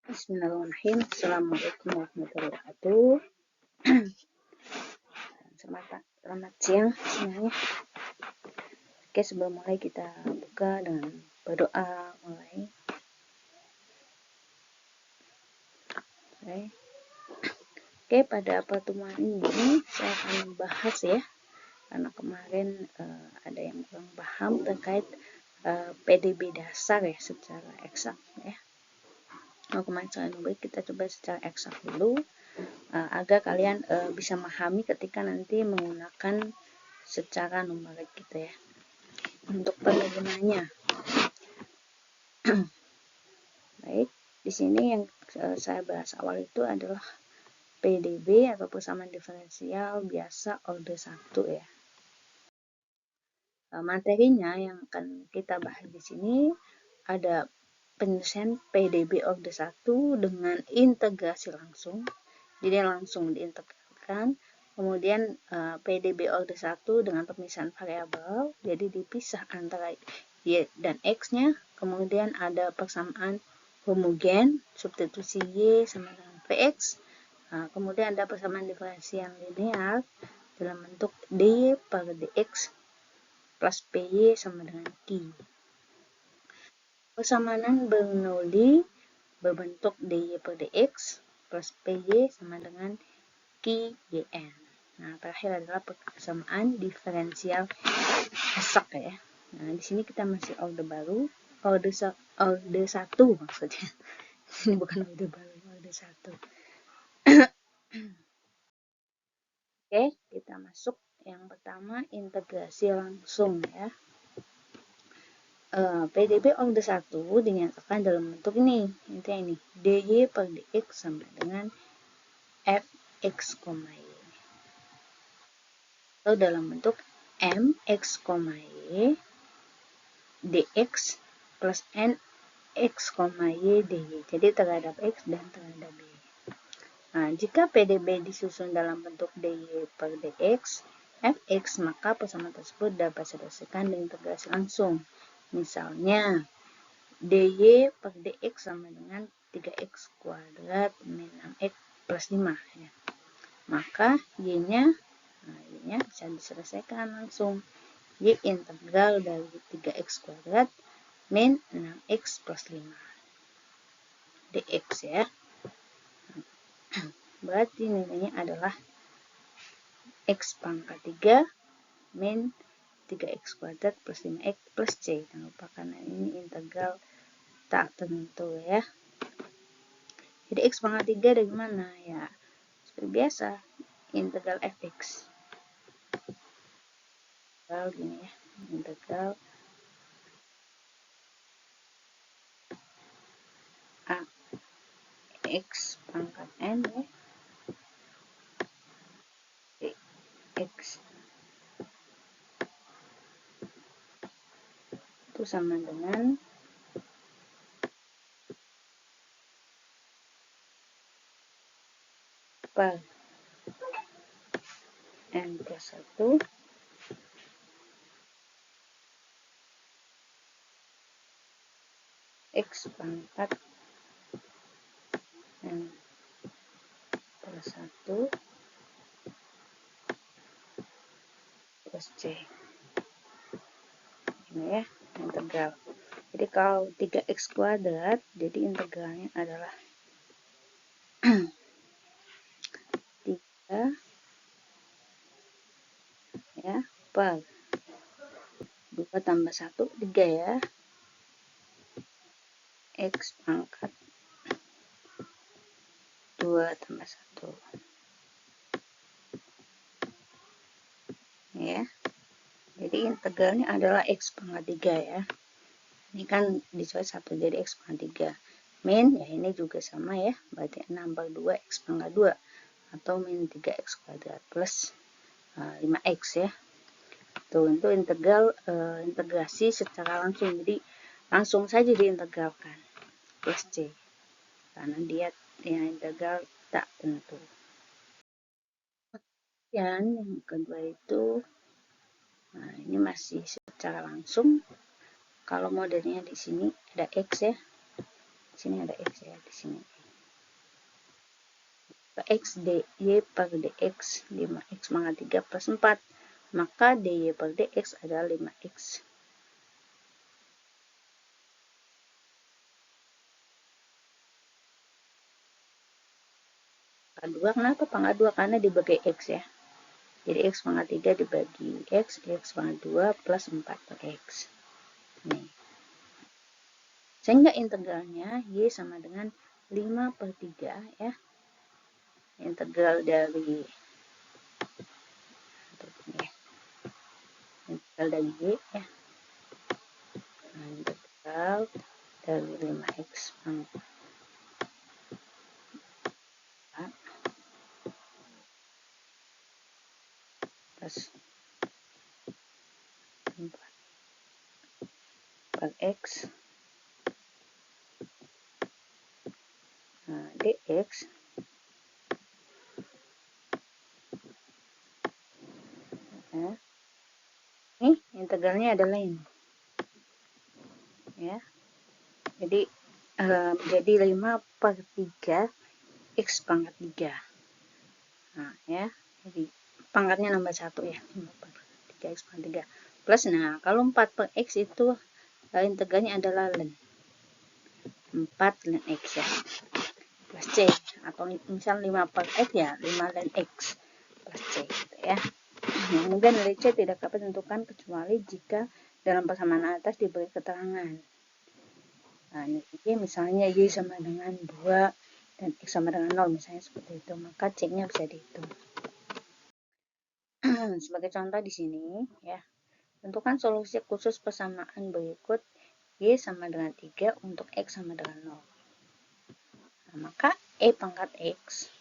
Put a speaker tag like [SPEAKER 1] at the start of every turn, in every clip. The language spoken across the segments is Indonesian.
[SPEAKER 1] Bismillahirrahmanirrahim. Assalamualaikum warahmatullahi wabarakatuh. Selamat siang semuanya. Oke, sebelum mulai kita buka dengan berdoa mulai. Oke, pada pertemuan ini saya akan membahas ya, karena kemarin ada yang kurang paham terkait PDB dasar ya secara eksak ya. Kemarin saya baik kita coba secara eksak dulu agar kalian bisa memahami ketika nanti menggunakan secara numerik gitu ya. Untuk penggunaannya, baik, di sini yang saya bahas awal itu adalah PDB atau persamaan diferensial biasa order 1 ya. Materinya yang akan kita bahas di sini ada penyelesaian PDB order 1 dengan integrasi langsung. Jadi langsung diintegrasikan. Kemudian PDB order 1 dengan pemisahan variabel, jadi dipisah antara Y dan X-nya. Kemudian ada persamaan homogen, substitusi Y sama dengan Vx. Kemudian ada persamaan diferensial linear dalam bentuk dy per dx plus py sama dengan Q. Persamaan Bernoulli berbentuk dy per dx plus py sama dengan QYN. Nah, terakhir adalah persamaan diferensial eksak ya. Nah, di sini kita masih order baru, order 1 maksudnya. Ini bukan order baru, order 1. Oke, kita masuk yang pertama integrasi langsung ya. PDB order 1 dinyatakan dalam bentuk ini, intinya ini, dy per dx sama dengan fx, y. Atau dalam bentuk mx, y dx plus nx, y dy. Jadi terhadap x dan terhadap y. Nah, jika PDB disusun dalam bentuk dy per dx fx, maka persamaan tersebut dapat diselesaikan dengan integrasi langsung. Misalnya, dy per dx sama dengan 3x kuadrat min 6x plus 5 ya. Maka y-nya bisa diselesaikan langsung. Y integral dari 3x kuadrat min 6x plus 5 dx ya. Berarti nilainya adalah x pangkat 3 min 3x kuadrat plus 5x plus c. Jangan lupa karena ini integral tak tentu ya. Jadi x pangkat 3 dari mana? Ya, seperti biasa, integral fx. Integral gini ya, integral a x pangkat n ya. X itu sama dengan per n plus 1 x pangkat n plus 1 plus c. Ini ya, integral. Jadi kalau 3x kuadrat, jadi integralnya adalah 3 ya per 2 tambah 1, 3 ya. X pangkat 2 tambah 1. Ya. Jadi integralnya adalah x pangkat 3 ya. Ini kan dicoret 1 jadi x pangkat 3. Min ya ini juga sama ya. Berarti 6 per 2 x pangkat 2 atau min 3x kuadrat plus 5x ya. Tuh, itu integral integrasi secara langsung. Jadi langsung saja diintegralkan plus c. Karena dia yang integral tak tentu. Dan yang kedua itu, nah ini masih secara langsung. Kalau modelnya di sini ada x ya, di sini ada x ya, di sini X dy per dx 5x pangkat 3 plus 4. Maka dy per dx adalah 5x. Pangkat 2, kenapa pangkat 2? Karena dibagi X ya. Jadi X pangkat 3 dibagi X pangkat 2 plus 4 per X. Nih. Sehingga integralnya Y sama dengan 5 per 3 ya. Integral dari Y ya. Nah, integral dari 5x pangkat plus 4 per X dx ya. Ini integralnya adalah ini ya. Jadi menjadi 5 per 3 X pangkat 3. Nah ya, jadi pangkatnya nomor 1 ya, 5 per 3 X pangkat 3 plus, nah kalau 4 per X itu integralnya adalah ln 4 ln X ya, plus C, atau misal 5 per X ya 5 ln X plus C gitu ya. Kemudian nilai C tidak dapat ditentukan kecuali jika dalam persamaan atas diberi keterangan. Nah, ini misalnya Y sama dengan 2 dan X sama dengan 0 misalnya seperti itu, maka C-nya bisa dihitung. Sebagai contoh di sini ya, tentukan solusi khusus persamaan berikut Y sama dengan 3 untuk X sama dengan 0. Nah, maka E pangkat X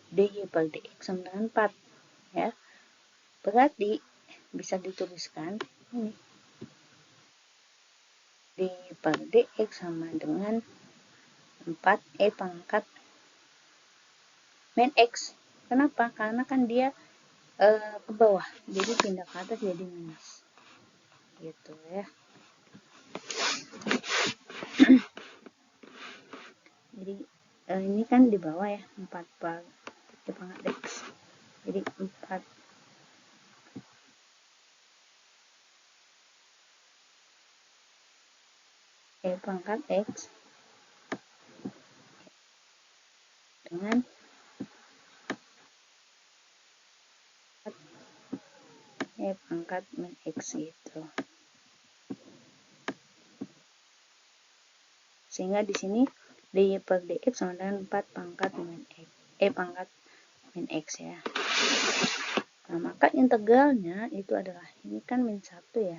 [SPEAKER 1] dy per dx sama dengan 4 ya. Berarti bisa dituliskan ini dy per dx sama dengan 4 E pangkat min X. Kenapa? Karena kan dia ke bawah, jadi pindah ke atas jadi minus gitu ya. Jadi ini kan di bawah ya, 4 per E pangkat X, jadi 4 E pangkat X dengan E pangkat min X gitu. Sehingga di sini dy per dx sama dengan 4 pangkat min X, E pangkat min X ya. Nah, maka integralnya itu adalah, ini kan min 1 ya,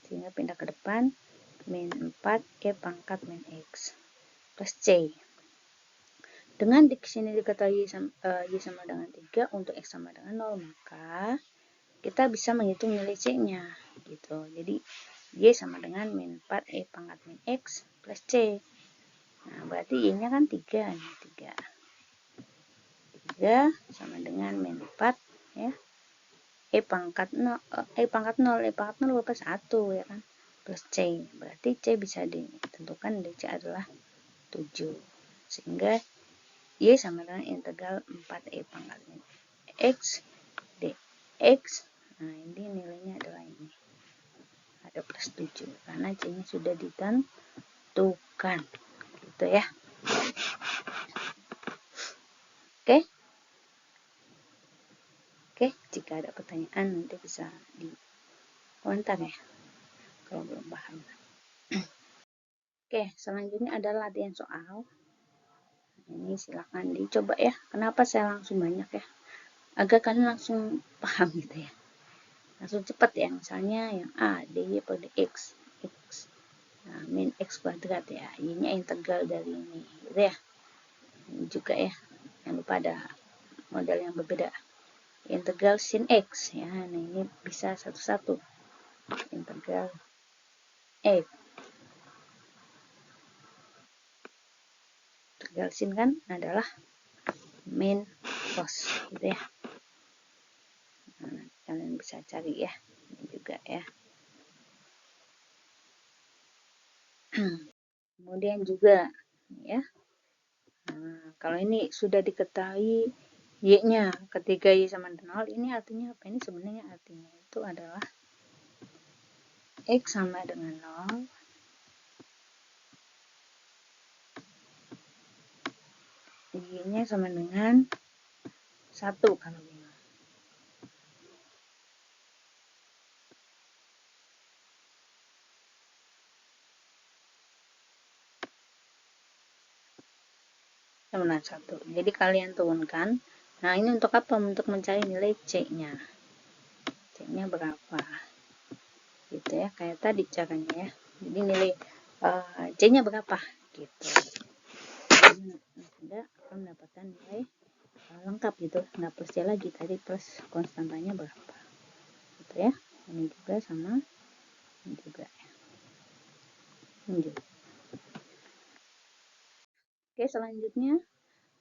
[SPEAKER 1] sehingga pindah ke depan min 4 E pangkat min X plus C. Dengan di sini diketahui Y sama dengan 3 untuk X sama dengan 0, maka kita bisa menghitung nilai C-nya gitu. Jadi Y sama dengan min 4 E pangkat min X plus C. Nah, berarti Y-nya kan 3 nih, 3 sama dengan min 4 ya. E pangkat 0 berapa? 1 ya kan, plus C. Berarti C bisa ditentukan dari C adalah 7. Sehingga Y sama dengan integral 4E pangkat min X dx. Nah, ini nilainya adalah ini. Ada plus 7 karena C-nya sudah ditentukan. Gitu ya. Oke. Oke, jika ada pertanyaan nanti bisa di komentar ya kalau belum paham. Oke, selanjutnya adalah latihan soal. Ini silakan dicoba ya. Kenapa saya langsung banyak ya? Agar kalian langsung paham gitu ya. Langsung cepat ya. Misalnya yang A, dy per dx, x. Nah, min x kuadrat ya. Y-nya integral dari ini gitu ya. Ini juga ya. Jangan lupa ada model yang berbeda. Integral sin x ya. Nah, ini bisa satu-satu. Integral x. Integral sin kan adalah min cos gitu ya. Nah, kalian bisa cari ya. Ini juga ya. Kemudian juga ya. Nah, kalau ini sudah diketahui Y-nya ketika Y sama dengan 0, ini artinya apa? Ini sebenarnya artinya itu adalah X sama dengan 0, Y-nya sama dengan 1 kalau bingung. Sama dengan 1. Jadi kalian turunkan. Nah, ini untuk apa? Untuk mencari nilai C-nya. C-nya berapa? Gitu ya, kayak tadi caranya ya. Jadi nilai C-nya berapa? Gitu. Anda akan mendapatkan nilai lengkap gitu. Nggak plus C lagi, tadi plus konstantanya berapa. Gitu ya. Ini juga sama ini juga ya. Lanjut. Oke, selanjutnya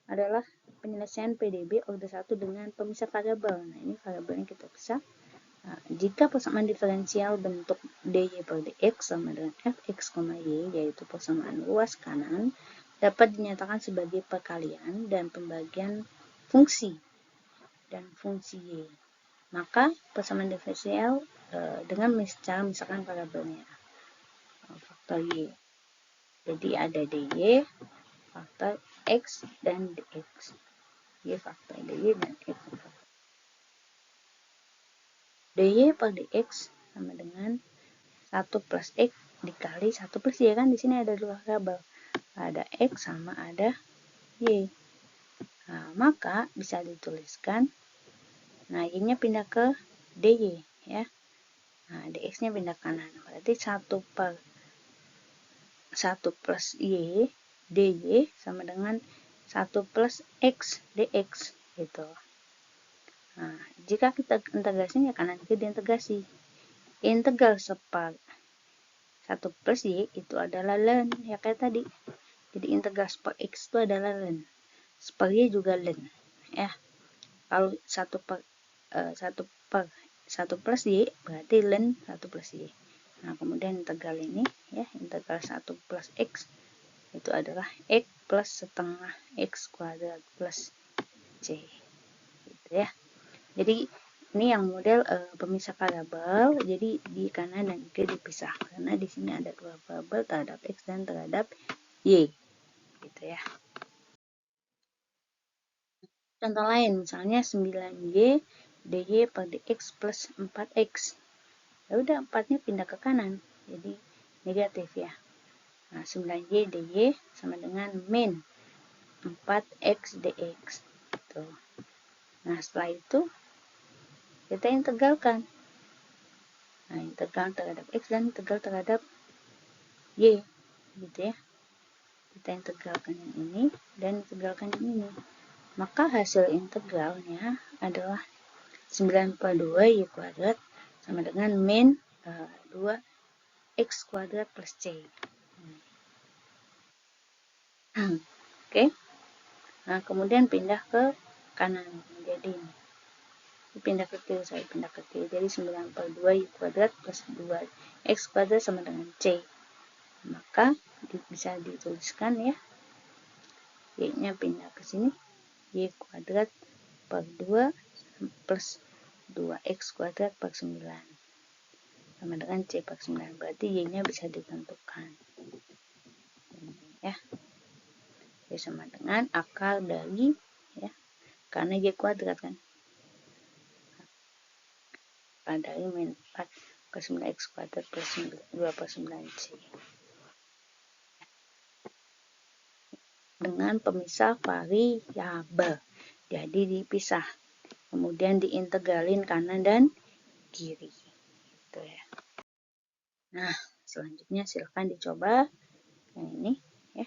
[SPEAKER 1] adalah penyelesaian PDB order 1 dengan pemisah variabel. Nah, ini variabel yang kita pisah. Nah, jika persamaan diferensial bentuk dy per dx sama dengan fx, y, yaitu persamaan luas kanan, dapat dinyatakan sebagai perkalian dan pembagian fungsi dan fungsi y. Maka persamaan diferensial dengan cara misalkan variabelnya faktor y. Jadi ada dy, faktor x dan dx. Y faktor dy dan x faktor dy per dx sama dengan 1 plus x dikali 1 plus y, kan di sini ada dua variabel, ada x sama ada y. Nah, maka bisa dituliskan, nah y-nya pindah ke dy ya. Nah, dx-nya pindah kanan. Berarti 1 plus y dy sama dengan 1 plus x dx gitu. Nah, jika kita integrasinya kanan kiri diintegrasi. Integral separ 1 plus y itu adalah ln, ya kayak tadi. Jadi integral separ x itu adalah ln. Separ y juga ln. Ya. Kalau 1 plus y berarti ln 1 plus y. Nah, kemudian integral ini ya, integral 1 plus x itu adalah x plus setengah x kuadrat plus c. Gitu ya. Jadi ini yang model pemisah variabel, jadi di kanan dan kiri dipisah karena di sini ada dua variabel terhadap x dan terhadap y, gitu ya. Contoh lain, misalnya 9y dy per dx plus 4x. Ya udah, 4-nya pindah ke kanan, jadi negatif ya. Nah, 9y dy sama dengan min 4x dx. Gitu. Nah, setelah itu kita integralkan. Nah, integral terhadap x dan integral terhadap y, gitu ya. Kita integralkan yang ini dan integralkan yang ini. Maka hasil integralnya adalah 9 per 2 y kuadrat sama dengan min 2 x kuadrat plus c. Oke. Nah, kemudian pindah ke kanan menjadi ini. Pindah ke kiri, saya pindah ke kiri. Jadi 9 per 2 y kuadrat plus 2 x kuadrat sama dengan c. Maka bisa dituliskan ya, y-nya pindah ke sini, y kuadrat per 2 plus 2x kuadrat per 9 sama dengan c per 9. Berarti y-nya bisa ditentukan. Ya. Y sama dengan akar dari ya, karena y kuadrat kan. Akar dari min 4 per 9x kuadrat plus 2 per 9c. Dengan pemisah variabel. Jadi dipisah. Kemudian diintegralin kanan dan kiri. Gitu ya. Nah, selanjutnya silahkan dicoba yang ini ya.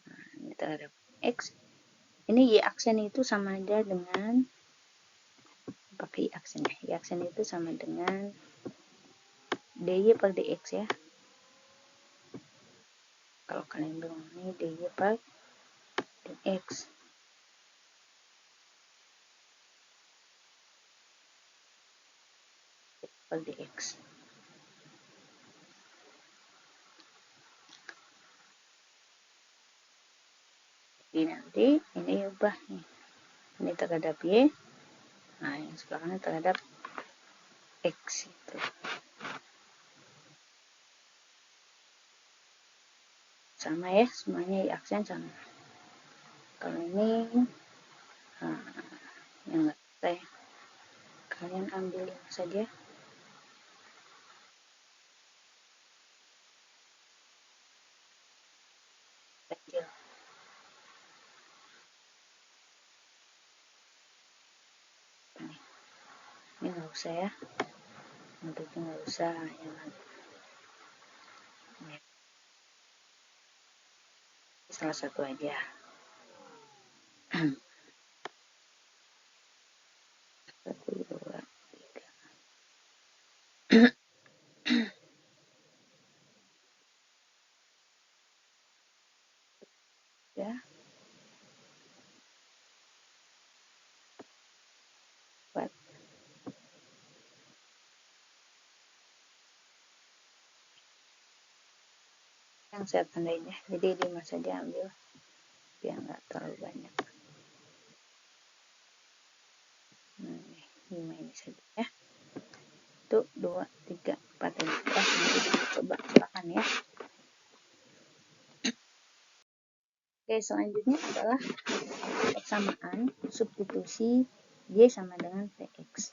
[SPEAKER 1] Nah, ini terhadap x. Ini y aksen itu sama aja dengan pakai y aksen ya. Y aksen itu sama dengan dy per dx ya. Kalau kalian belum, ini dy per dx. Per dx. Jadi nanti ini ubah nih. Ini terhadap Y. Nah, yang sebelah kanan terhadap X itu. Sama ya, semuanya Y aksen sama. Kalau ini yang nggak saya, kalian ambil yang saja. Kecil. Ini nggak usah ya. Bentuknya nggak usah. Ini salah satu aja. Satu, dua, tiga. Ya. Buat yang saya tandain ya. Jadi 5 saja ambil biar nggak terlalu banyak. Nah, 5 ini saja ya. 1, 2, 3, 4, 5. Nanti kita coba silakan ya. Oke, selanjutnya adalah persamaan substitusi Y sama dengan Vx.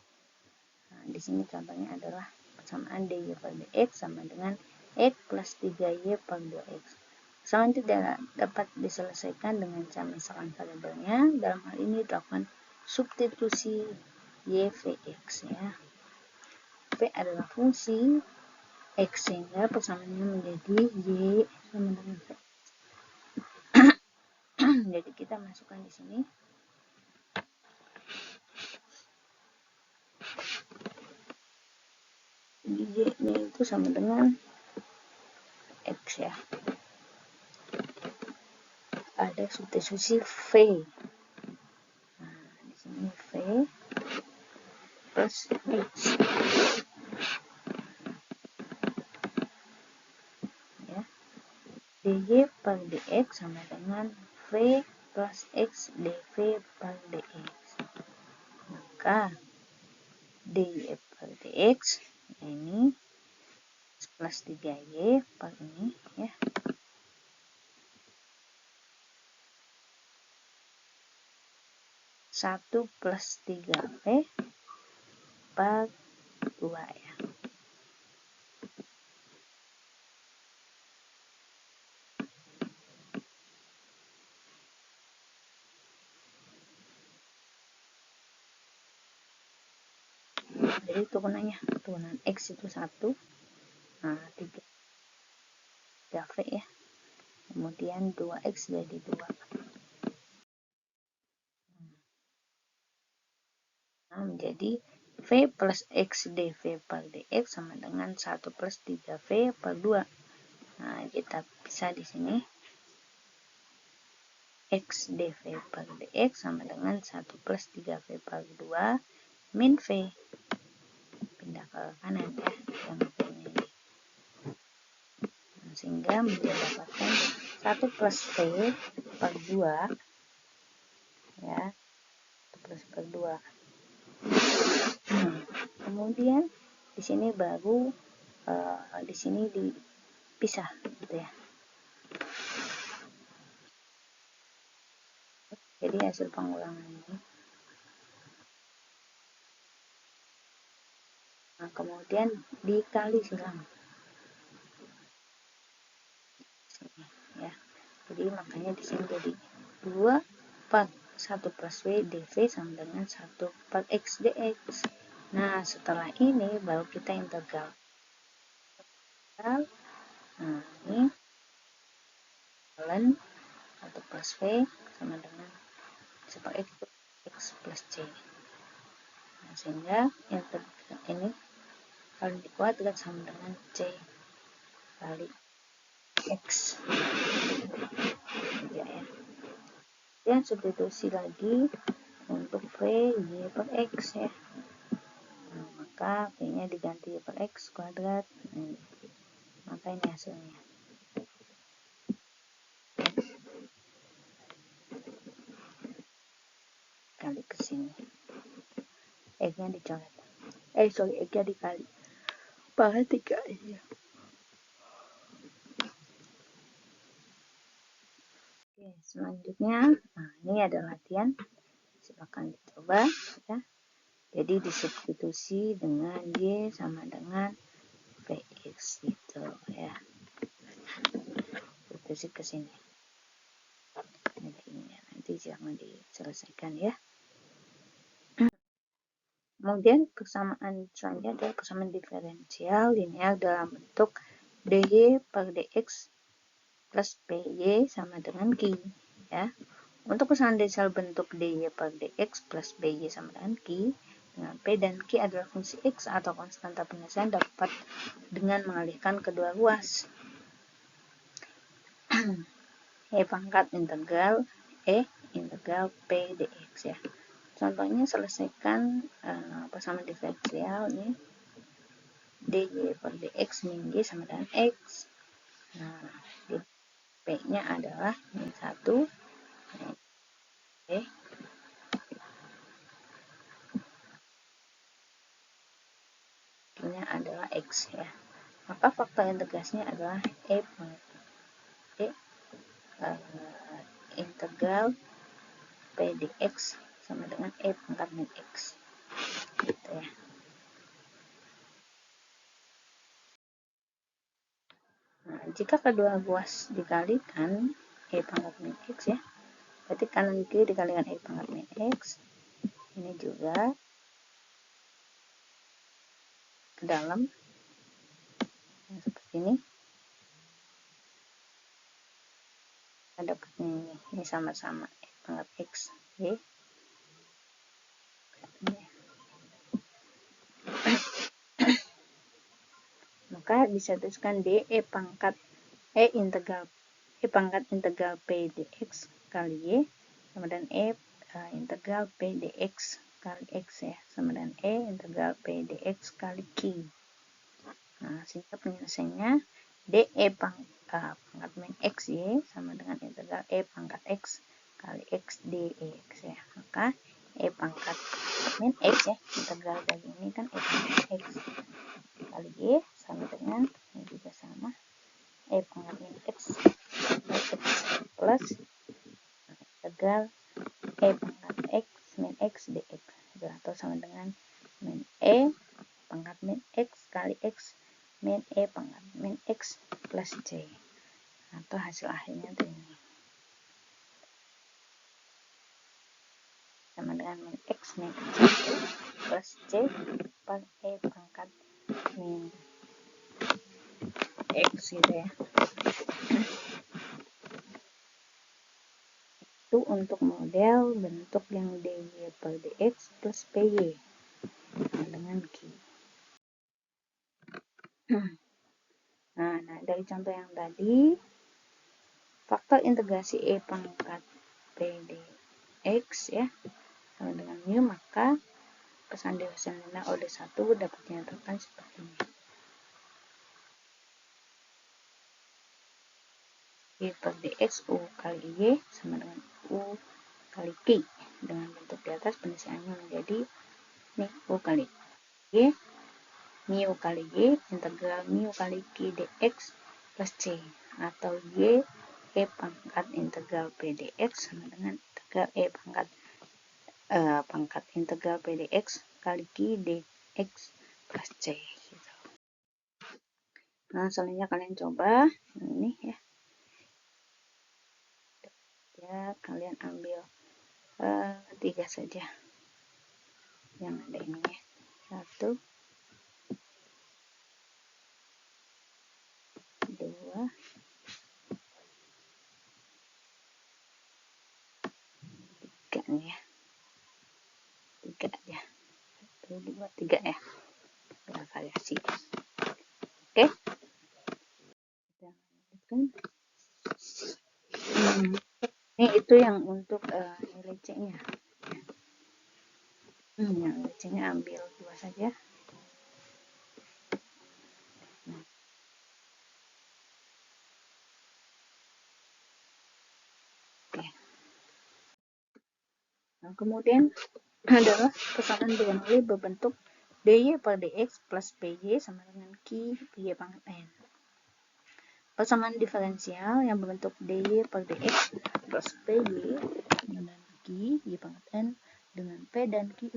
[SPEAKER 1] Nah, di sini contohnya adalah persamaan dy per dx sama dengan x plus 3y per 2x. Persamaan itu dapat diselesaikan dengan cara misalkan variabelnya. Dalam hal ini dilakukan substitusi y vx ya. V adalah fungsi x sehingga persamaannya menjadi y sama dengan v. Jadi kita masukkan di sini y-nya itu sama dengan x ya. Ada substitusi v. Nah, di sini v plus x. Ya. dy per dx sama dengan v plus x dv per dx. Maka dy per dx ini plus 3y per ini ya. Satu plus 3v per 2 ya. Jadi turunan x itu 1. Nah, 3v ya. Kemudian 2x jadi 2. Nah, menjadi v plus x dv per dx sama dengan 1 plus 3v per 2. Nah, kita pisah di sini. X dv per dx sama dengan 1 plus 3v per 2 min v. Pindah ke kanan ya, yang v-nya ini. Nah, sehingga mendapatkan 1 plus v per 2 ya. 1 plus per 2. Kemudian di sini baru di sini dipisah gitu ya. Jadi hasil pengulangan ini. Nah, kemudian dikali silang. Sini, ya. Jadi makanya di sini jadi 2 per 1 plus v dv sama dengan 1 per x dx. Nah, setelah ini baru kita integral. Nah, ini ln 1 plus v sama dengan 1 per x plus c. Nah, sehingga ini kalau dikuadrat sama dengan c kali x ya. Dan substitusi lagi untuk v y per x ya. Nah, maka v nya diganti per x kuadrat. Maka ini hasilnya. sini. X-nya dicoret. X-nya dikali. Pangkat 3 aja. Oke, selanjutnya, nah ini ada latihan. Silakan dicoba ya. Jadi disubstitusi dengan Y sama dengan PX gitu ya. Substitusi ke sini. Nanti jangan diselesaikan ya. Kemudian kesamaan selanjutnya adalah kesamaan diferensial linear dalam bentuk dy per dx plus by sama dengan Q ya. Untuk kesamaan diferensial bentuk dy per dx plus by sama dengan Q dengan P dan Q adalah fungsi X atau konstanta penyelesaian dapat dengan mengalihkan kedua ruas. E pangkat integral integral P dx ya. Contohnya selesaikan persamaan diferensial ini dy per dx min y sama dengan x. Nah, P-nya adalah min 1 Q-nya adalah x ya. Maka faktor integrasinya adalah integral P dx sama dengan E pangkat min x gitu ya. Nah, jika kedua ruas dikalikan E pangkat min x ya, berarti kanan kiri dikalikan E pangkat min x, ini juga ke dalam seperti ini. Kita dapatnya ini sama-sama E pangkat x y. Maka bisa tuliskan d E pangkat integral P dx kali Y sama dengan integral P dx kali X ya, sama dengan integral P dx kali Q. Nah, sehingga penyelesaiannya dE pangkat min X Y sama dengan integral E pangkat X kali X dx ya. Maka E pangkat min X ya, integral dari ini kan E pangkat X kali Y sama dengan, ini juga sama, E pangkat min X plus integral E pangkat X min X dx atau sama dengan min E pangkat min X kali X min E pangkat min X plus C, atau hasil akhirnya itu ini sama dengan min X min X plus C per E pangkat min X gitu ya. Itu untuk model bentuk yang dy per dx plus py dengan Q. Nah, dari contoh yang tadi, faktor integrasi E pangkat P dx ya sama dengan mu, maka pesan diferensial OD1 dapat dinyatakan seperti ini. Y per dx U kali Y sama dengan U kali Q. Dengan bentuk di atas penyelesaiannya menjadi nih U kali Y, mu kali Y, integral mu kali Q dx plus C, atau Y E pangkat integral P dx sama dengan integral E pangkat integral P dx kali Q dx plus C gitu. Nah, selanjutnya kalian coba ini ya. Kalian ambil 3 saja yang ada ini ya. 1, 2, 3 nih ya. 3 aja. 1, 2, 3 ya. Biar variasi. Oke. Kita lanjutkan. Ini itu yang untuk nilai C-nya. Yang nilai C-nya ambil 2 saja. Oke. Nah, kemudian adalah persamaan Bernoulli berbentuk dy per dx plus py sama dengan q y pangkat n. Persamaan diferensial yang berbentuk dy per dx plus py dan q y pangkat n dengan p dan q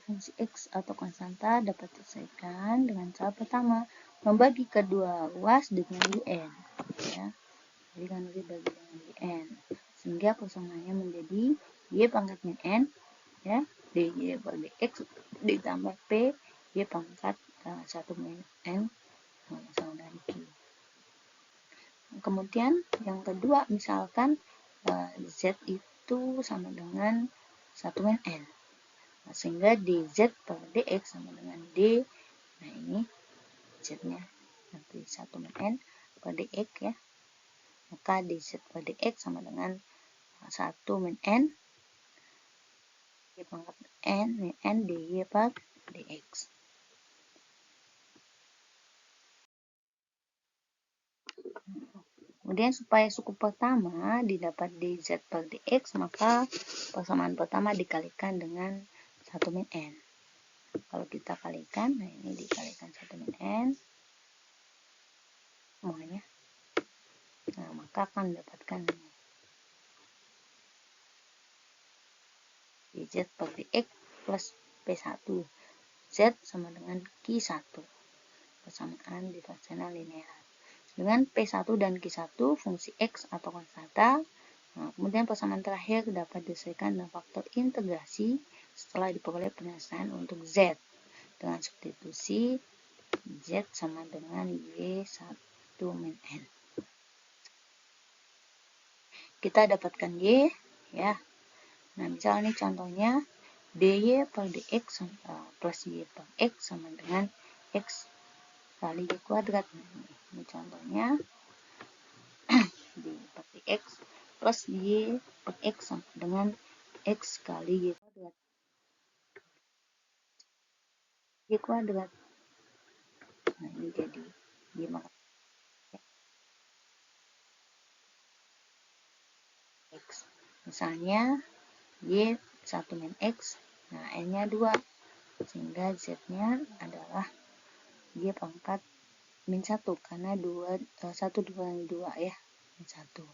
[SPEAKER 1] fungsi x atau konstanta dapat diselesaikan dengan cara pertama, membagi kedua ruas dengan n, ya. Jadi kan dibagi dengan n, sehingga persamaannya menjadi y pangkat min n, ya, dy per dx ditambah p y pangkat 1 min n sama dengan q. Kemudian yang kedua, misalkan z itu sama dengan 1 min n, sehingga dz per dx sama dengan d. Nah, ini z nya nanti 1 min n per dx, ya, maka dz per dx sama dengan 1 min n y pangkat n min n dy per dx. Kemudian supaya suku pertama didapat dz per dx, maka persamaan pertama dikalikan dengan 1 min n. Kalau kita kalikan, nah ini dikalikan 1 min n semuanya. Nah, maka akan mendapatkan dz per dx plus p1. Z sama dengan Q1. Persamaan diferensial linear. Dengan P1 dan Q1 fungsi X atau konstanta. Nah, kemudian persamaan terakhir dapat diselesaikan dengan faktor integrasi setelah diperoleh penyelesaian untuk Z. Dengan substitusi Z sama dengan Y1 min N. Kita dapatkan Y, ya. Nah, misalnya contohnya dy per dx plus y per x sama dengan x kali y kuadrat. Ini contohnya dy per dx plus y per x sama dengan x kali y kuadrat. Y kuadrat. Nah, ini jadi y maka x. Misalnya y 1 min x, nah n-nya 2, sehingga z-nya adalah y pangkat min 1, karena 1 dikurangi 2, ya, min 1.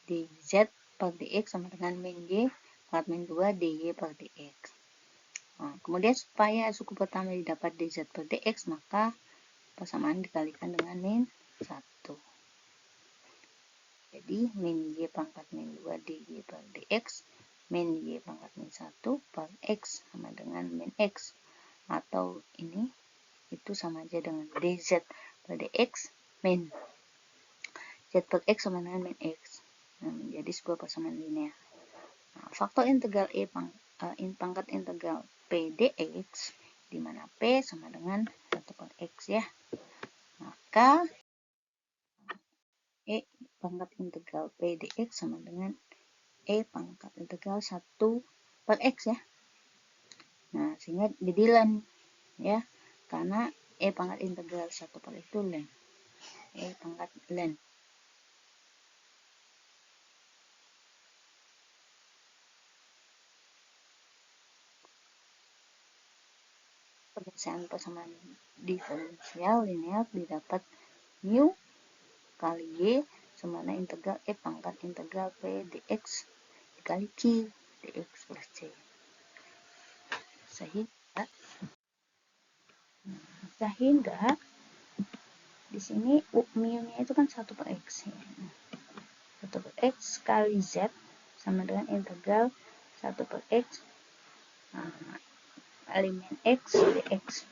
[SPEAKER 1] Dz per dx sama dengan min y pangkat min 2 dy per dx. Nah, kemudian supaya suku pertama didapat dz per dx, maka persamaan dikalikan dengan min 1. Jadi min y pangkat min 2 dy per dx min y pangkat min 1 per x sama dengan min x. Atau ini itu sama aja dengan dz per dx min z per x sama dengan min x. Nah, menjadi sebuah persamaan linear. Nah, faktor integral pangkat integral p dx, di mana p sama dengan 1 per x, ya. Maka e pangkat integral p dx sama dengan e pangkat integral 1 per x, ya. Nah, sehingga jadi ln, ya, karena e pangkat integral 1 per x itu ln. E pangkat ln. Penyelesaian persamaan diferensial linear didapat mu kali y sama dengan integral e pangkat integral p dx dikali q dx plus c. Sehingga di sini mu-nya itu kan 1 per x, ya. 1 per x kali z sama dengan integral 1 per x kali min x dx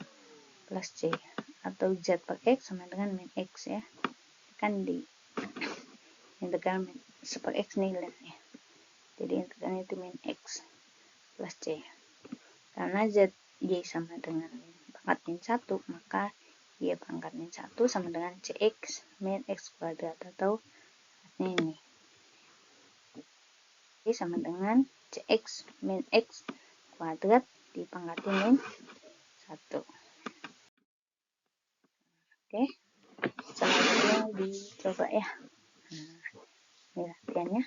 [SPEAKER 1] plus c, atau z per x sama dengan min x, ya. Kan di integral min 1 per x nih, ya. Jadi integralnya itu min x plus c. Karena z y sama dengan pangkat min 1, maka y pangkat min 1 sama dengan cx min x kuadrat, atau ini y sama dengan cx min x kuadrat dipangkatin min 1. Oke, selanjutnya dicoba, ya. Nah, ini latihannya.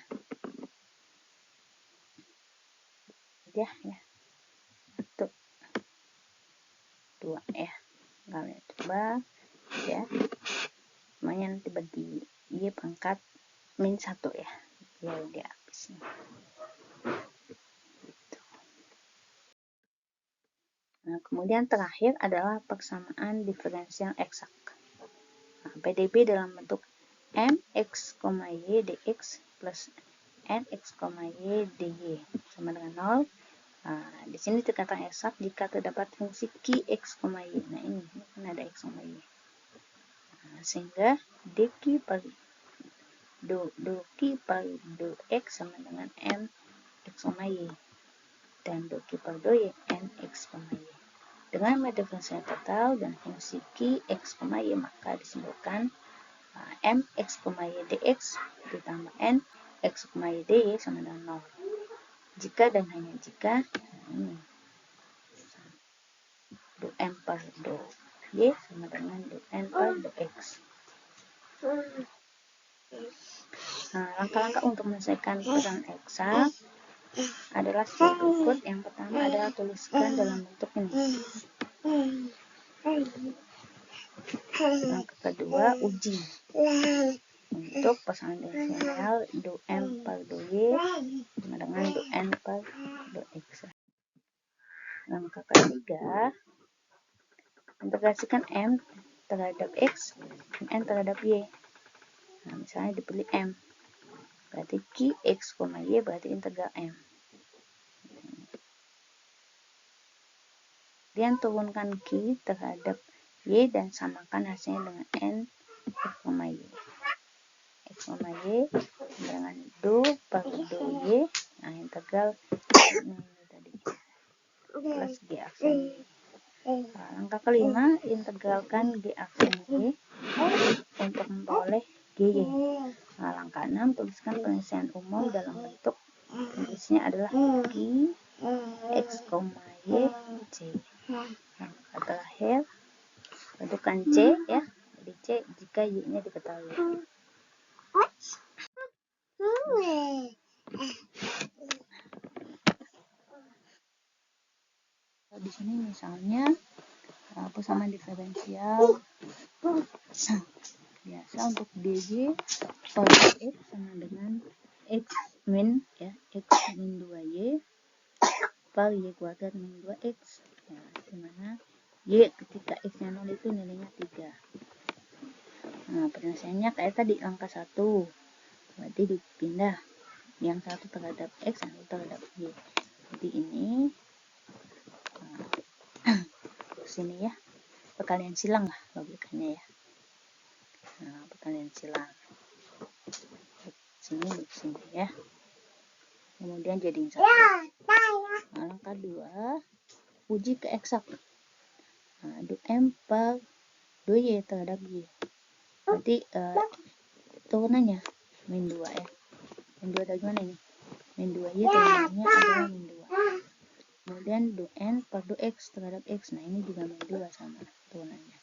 [SPEAKER 1] Ya. 2 ya. Kalian coba ya. Semuanya nanti bagi Y pangkat min 1 ya. Biar dia habis nih. Gitu. Nah, kemudian terakhir adalah persamaan diferensial eksak. Nah, PDB dalam bentuk mx, y dx plus nx, y dy sama dengan 0. Nah, di sini dikatakan eksak jika terdapat fungsi q, x, y. Nah, ini kan ada x, y. Nah, sehingga dq per do x sama dengan m x, y. Dan dq per do y n x, y. Dengan diferensial total dan fungsi q, x, y, maka disimpulkan m x, y dx ditambah n x, y dy sama dengan 0. Jika dan hanya jika ini do m per do y sama dengan do n per do x. Nah, langkah-langkah untuk menyelesaikan persamaan eksak adalah sebagai berikut. Yang pertama adalah tuliskan dalam bentuk ini. Yang kedua, uji untuk persamaan diferensial do m per do y sama dengan do n per do x. Langkah ketiga, integrasikan m terhadap x dan n terhadap y. Nah, misalnya dipilih m, berarti q, x, y berarti integral m. Kemudian turunkan q terhadap y dan samakan hasilnya dengan n x, y. X, y dengan do per do y, nah integral ini tadi plus g aksen y. Nah, langkah kelima, integralkan g aksen y untuk memperoleh gy. Nah, langkah 6, tuliskan penyelesaian umum dalam bentuk penulisnya adalah q, x, y, c. Langkah terakhir, tentukan c ya. Jadi c jika y-nya diketahui. Di sini misalnya persamaan diferensial biasa untuk dy per x sama dengan x min ya, x min 2y per y kuadrat min 2x. Ya, dimana y ketika x-nya 0 itu nilainya 3. Nah, penyelesaiannya kayak tadi langkah 1. Berarti dipindah yang satu terhadap x, yang satu terhadap y. Jadi ini sini ya, perkalian silang lah logikanya ya. Nah, perkalian silang sini ya. Kemudian jadiin 1. Nah, langkah 2, uji ke eksak. Nah, do m per do y terhadap y. Berarti turunannya min 2 ya. Min 2 dari mana ini? Min 2y turunannya adalah min 2. Kemudian do n per do x terhadap x. Nah, ini juga min 2 sama turunannya.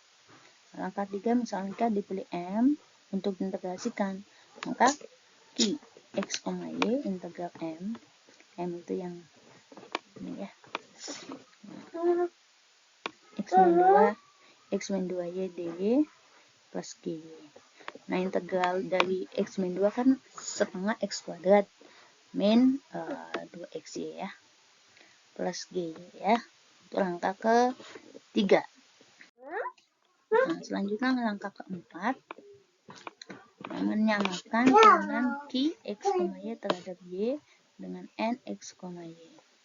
[SPEAKER 1] Langkah 3, misalkan dipilih m untuk diintegrasikan. Maka q, x, y integral m. M itu yang ini ya. X min 2y dy plus gy. Nah, integral dari x min 2 kan setengah x kuadrat min 2xy ya. Plus gy ya. Itu langkah ke-3. Nah, selanjutnya langkah ke-4. Menyamakan dengan q, x, y terhadap y dengan n, x, y.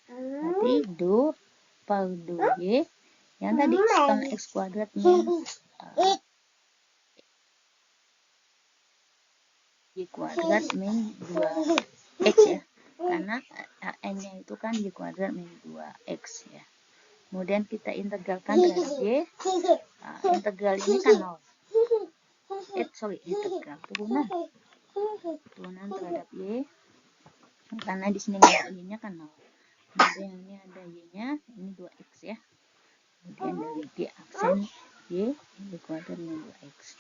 [SPEAKER 1] Berarti do per do y yang tadi setengah x kuadrat min y kuadrat min 2x ya. Karena n-nya itu kan y kuadrat min 2x ya. Kemudian kita integralkan terhadap y. Integral ini kan 0. Integral turunan terhadap y. Karena di sini nggak ada y-nya kan 0. Kemudian ini ada y-nya, ini 2x ya. Kemudian dari g aksen y kuadrat min 2x.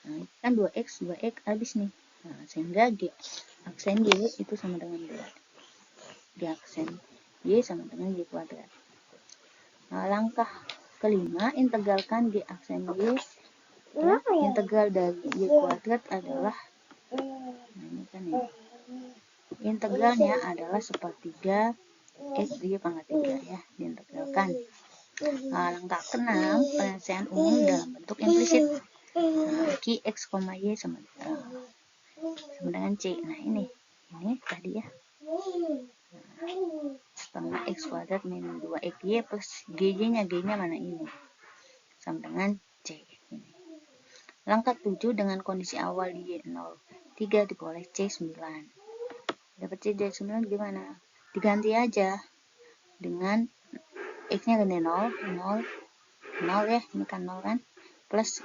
[SPEAKER 1] Nah, kan 2x habis nih. Nah, sehingga g aksen y itu sama dengan 2. G aksen y sama dengan y kuadrat. Nah, langkah Kelima, integralkan G aksen Y. Ya, integral dari Y kuadrat adalah, nah ini kan ini. Integralnya adalah sepertiga X Y pangkat 3 ya, diintegralkan. Langkah ke-6, penyelesaian umum dalam bentuk implisit. Q X, Y sama dengan C. Nah ini tadi ya. Setengah X kuadrat min 2XY plus GY-nya mana ini. Sama dengan C. Ini. Langkah 7, dengan kondisi awal Y 0, 3 diperoleh C 9. Dapat C 9 gimana? Diganti aja dengan X-nya ganti 0 ya, ini kan 0 kan, plus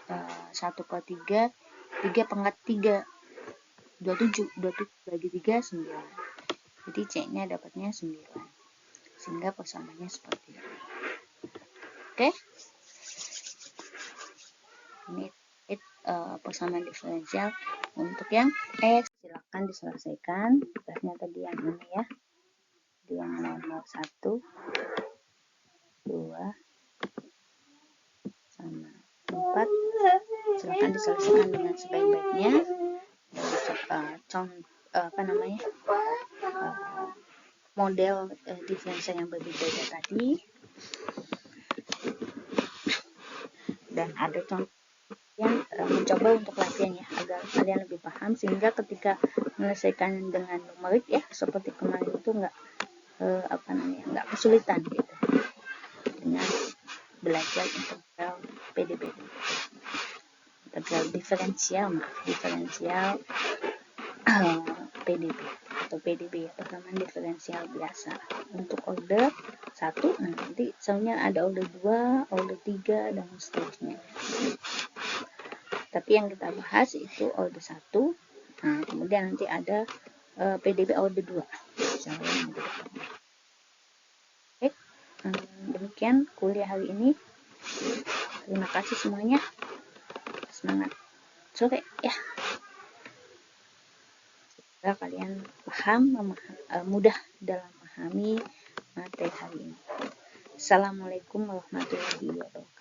[SPEAKER 1] 1/3, 3 pangkat 3, 27 bagi 3, 9. Jadi C-nya dapatnya 9. Sehingga persamaannya seperti ini. Oke. Ini persamaan diferensial untuk yang X. Silakan diselesaikan. Tugasnya tadi yang ini ya. Di yang nomor 1, 2, sama 4. Silakan diselesaikan dengan sebaik-baiknya. Model diferensial yang berbeda tadi. Dan ada contoh yang mencoba untuk latihan ya, agar kalian lebih paham, sehingga ketika menyelesaikan dengan numerik ya seperti kemarin itu nggak kesulitan gitu dengan belajar integral PDB, integral diferensial PDB atau PDB ya, persamaan diferensial biasa untuk order 1. Nanti soalnya ada order 2, order 3 dan seterusnya. Tapi yang kita bahas itu order 1. Kemudian nanti ada PDB order 2. Oke, demikian kuliah hari ini. Terima kasih semuanya. Semangat sore ya. Semoga kalian mudah dalam memahami materi hari ini. Assalamualaikum warahmatullahi wabarakatuh.